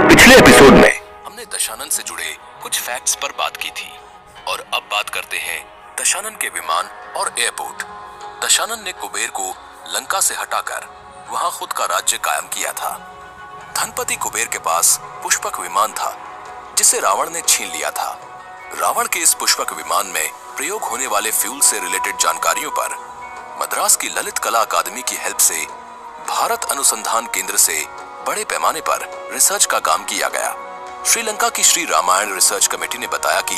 पिछले एपिसोड में हमने दशानन से जुड़े कुछ फैक्ट्स पर बात की थी और अब बात करते हैं दशानन के विमान और एयरपोर्ट। दशानन ने कुबेर को लंका से हटाकर वहां खुद का राज्य कायम किया था। धनपति कुबेर के पास पुष्पक विमान था जिसे रावण ने छीन लिया था। रावण के इस पुष्पक विमान में प्रयोग होने वाले फ्यूल से रिलेटेड जानकारियों पर मद्रास की ललित कला अकादमी की हेल्प से भारत अनुसंधान केंद्र से बड़े पैमाने पर रिसर्च का काम किया गया। श्रीलंका की श्री रामायण रिसर्च कमेटी ने बताया कि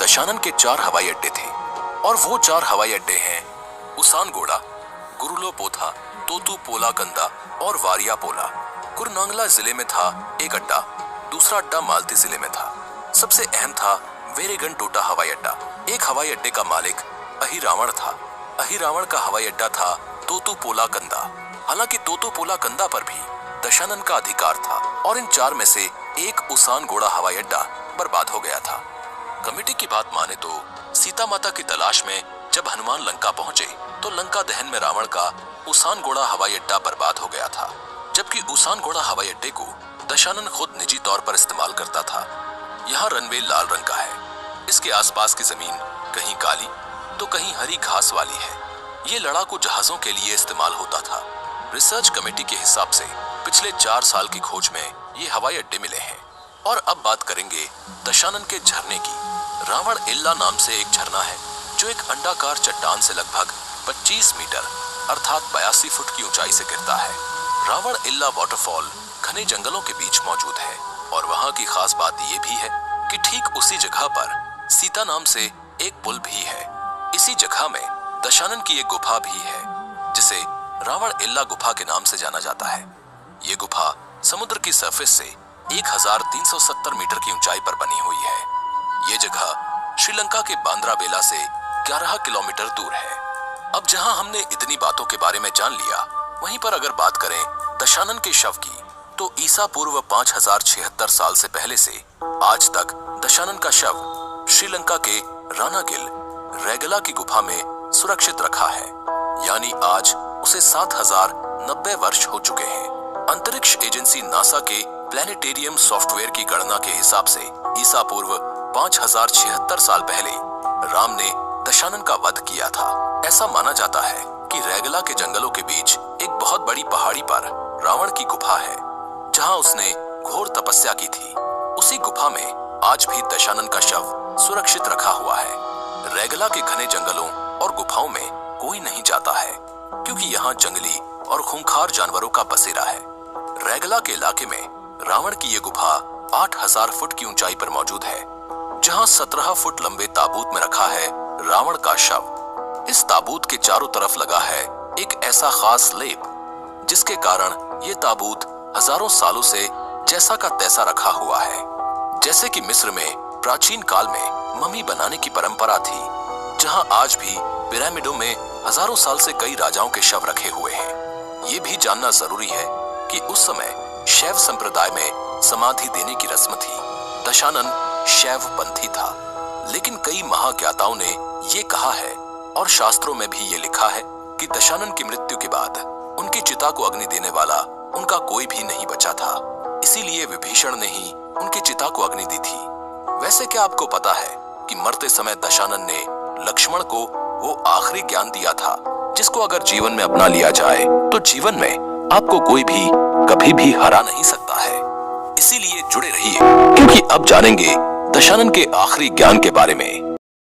दशानन के 4 हवाई अड्डे थे और वो 4 हवाई अड्डे हैं उसानगोड़ा, गुरुलोपोथा, तोतुपोलाकंदा और वारियापोला। कुरनांगला जिले में था एक अड्डा, दूसरा अड्डा मालती जिले में था। सबसे अहम था वेरेगन टोटा हवाई अड्डा। एक हवाई अड्डे का मालिक अहिरावण था। अहिरावण का हवाई अड्डा था तोतुपोलाकंदा। हालांकि तोतुपोलाकंदा पर भी दशानन का अधिकार था और इन 4 में से एक उसानगोड़ा हवाई अड्डा बर्बाद हो गया था। कमेटी की बात माने तो सीता माता की तलाश में जब हनुमान लंका पहुंचे तो लंका दहन में रावण का उसानगोड़ा हवाई अड्डा बर्बाद हो गया था, जबकि उसानगोड़ा हवाई अड्डे को दशानन खुद निजी तौर पर इस्तेमाल करता था। यहाँ रनवे लाल रंग का है। इसके आसपास की जमीन कहीं काली तो कहीं हरी घास वाली है। ये लड़ाकू जहाजों के लिए इस्तेमाल होता था। रिसर्च कमेटी के हिसाब से पिछले 4 साल की खोज में ये हवाई अड्डे मिले हैं। और अब बात करेंगे दशानन के झरने की। रावण इल्ला नाम से एक झरना है जो एक अंडाकार चट्टान से लगभग 25 मीटर अर्थात 82 फुट की ऊंचाई से गिरता है। रावण इल्ला वाटरफॉल घने जंगलों के बीच मौजूद है और वहां की खास बात यह भी है कि ठीक उसी जगह पर सीता नाम से एक पुल भी है। इसी जगह में दशानन की एक गुफा भी है जिसे रावण इल्ला गुफा के नाम से जाना जाता है। ये गुफा समुद्र की सरफेस से 1370 मीटर की ऊंचाई पर बनी हुई है। ये जगह श्रीलंका के बांद्राबेला से 11 किलोमीटर दूर है। अब जहां हमने इतनी बातों के बारे में जान लिया, वहीं पर अगर बात करें दशानन के शव की, तो ईसा पूर्व 5076 साल से पहले से आज तक दशानन का शव श्रीलंका के रानागिल रेगला की गुफा में सुरक्षित रखा है। यानी आज उसे 7090 वर्ष हो चुके हैं। अंतरिक्ष एजेंसी नासा के प्लेनेटेरियम सॉफ्टवेयर की गणना के हिसाब से ईसा पूर्व 5076 साल पहले राम ने दशानन का वध किया था। ऐसा माना जाता है कि रेगला के जंगलों के बीच एक बहुत बड़ी पहाड़ी पर रावण की गुफा है जहां उसने घोर तपस्या की थी। उसी गुफा में आज भी दशानन का शव सुरक्षित रखा हुआ है। रेगला के घने जंगलों और गुफाओं में कोई नहीं जाता है क्योंकि यहाँ जंगली और खूंखार जानवरों का बसेरा है। रेगला के इलाके में रावण की ये गुफा 8000 फुट की ऊंचाई पर मौजूद है जहां 17 फुट लंबे ताबूत में रखा है रावण का शव। इस ताबूत के चारों तरफ लगा है एक ऐसा खास लेप जिसके कारण ये ताबूत हजारों सालों से जैसा का तैसा रखा हुआ है। जैसे कि मिस्र में प्राचीन काल में मम्मी बनाने की परंपरा थी, जहां आज भी पिरामिडों में हजारों साल से कई राजाओं के शव रखे हुए हैं। ये भी जानना जरूरी है कि उस समय शैव संप्रदाय में समाधि देने की रस्म थी। दशानन शैव पंथी था, लेकिन कई महाज्ञाताओं ने ये कहा है और शास्त्रों में भी ये लिखा है कि दशानन की मृत्यु के बाद उनकी चिता को अग्नि देने वाला उनका कोई भी नहीं बचा था। इसीलिए विभीषण ने ही उनकी चिता को अग्नि दी थी। वैसे क्या आपको पता है कि मरते समय दशानन ने लक्ष्मण को वो आखिरी ज्ञान दिया था जिसको अगर जीवन में अपना लिया जाए तो जीवन में आपको कोई भी कभी भी हरा नहीं सकता है। इसीलिए जुड़े रहिए क्योंकि अब जानेंगे दशानन के आखिरी ज्ञान के बारे में।